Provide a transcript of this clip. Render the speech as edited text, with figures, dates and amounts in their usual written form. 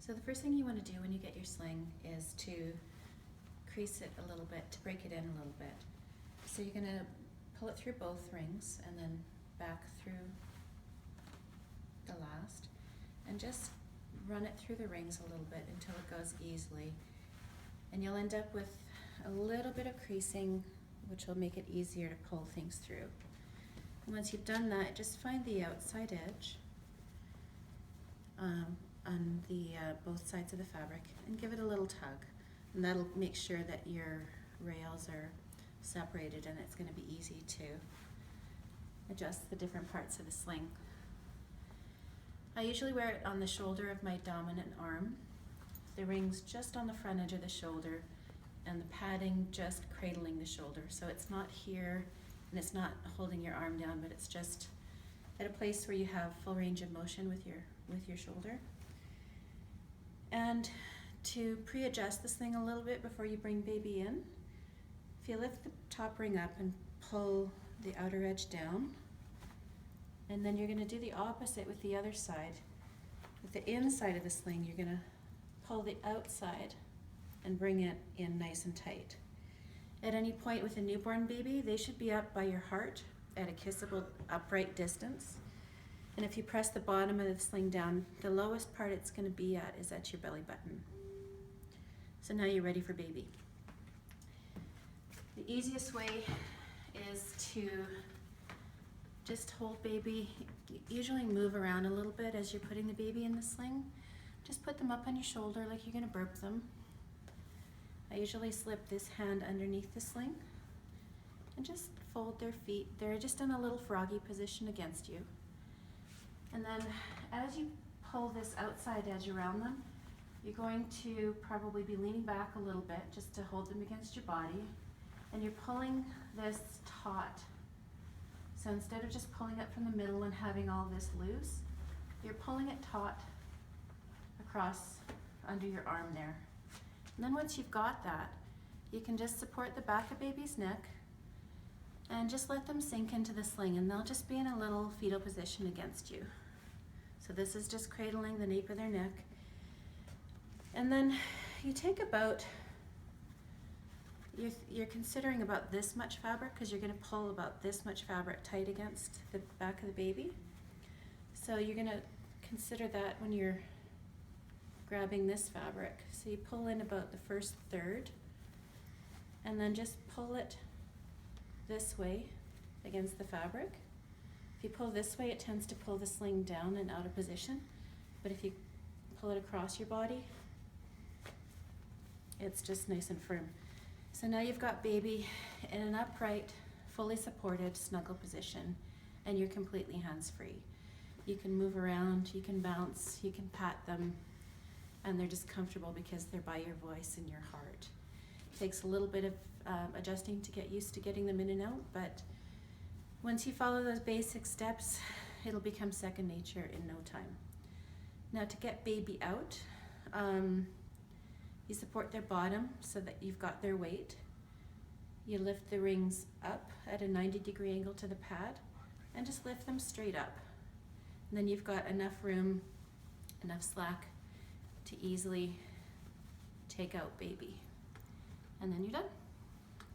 So the first thing you want to do when you get your sling is to crease it a little bit, to break it in a little bit. So you're going to pull it through both rings and then back through the last, and just run it through the rings a little bit until it goes easily. And you'll end up with a little bit of creasing, which will make it easier to pull things through. And once you've done that, just find the outside edge on the both sides of the fabric and give it a little tug. And that'll make sure that your rails are separated, and it's going to be easy to adjust the different parts of the sling. I usually wear it on the shoulder of my dominant arm, the rings just on the front edge of the shoulder, and the padding just cradling the shoulder. So it's not here and it's not holding your arm down, but it's just at a place where you have full range of motion with your shoulder. And to pre-adjust this thing a little bit before you bring baby in, if you lift the top ring up and pull the outer edge down, and then you're going to do the opposite with the other side. With the inside of the sling, you're going to pull the outside and bring it in nice and tight. At any point with a newborn baby, they should be up by your heart at a kissable upright distance. And if you press the bottom of the sling down, the lowest part it's going to be at is at your belly button. So now you're ready for baby. The easiest way is to just hold baby. Usually move around a little bit as you're putting the baby in the sling. Just put them up on your shoulder like you're going to burp them. I usually slip this hand underneath the sling and just fold their feet. They're just in a little froggy position against you. And then as you pull this outside edge around them, you're going to probably be leaning back a little bit just to hold them against your body. And you're pulling this taut. So instead of just pulling it from the middle and having all this loose, you're pulling it taut across under your arm there. And then once you've got that, you can just support the back of baby's neck and just let them sink into the sling, and they'll just be in a little fetal position against you. So this is just cradling the nape of their neck. And then you take about, you're considering about this much fabric, because you're going to pull about this much fabric tight against the back of the baby. So you're going to consider that when you're grabbing this fabric. So you pull in about the first third and then just pull it this way against the fabric. If you pull this way, it tends to pull the sling down and out of position, but if you pull it across your body, it's just nice and firm. So now you've got baby in an upright, fully supported, snuggle position, and you're completely hands-free. You can move around, you can bounce, you can pat them, and they're just comfortable because they're by your voice and your heart. It takes a little bit of adjusting to get used to getting them in and out, but once you follow those basic steps, it'll become second nature in no time. Now to get baby out, you support their bottom so that you've got their weight. You lift the rings up at a 90-degree angle to the pad and just lift them straight up. And then you've got enough room, enough slack to easily take out baby. And then you're done.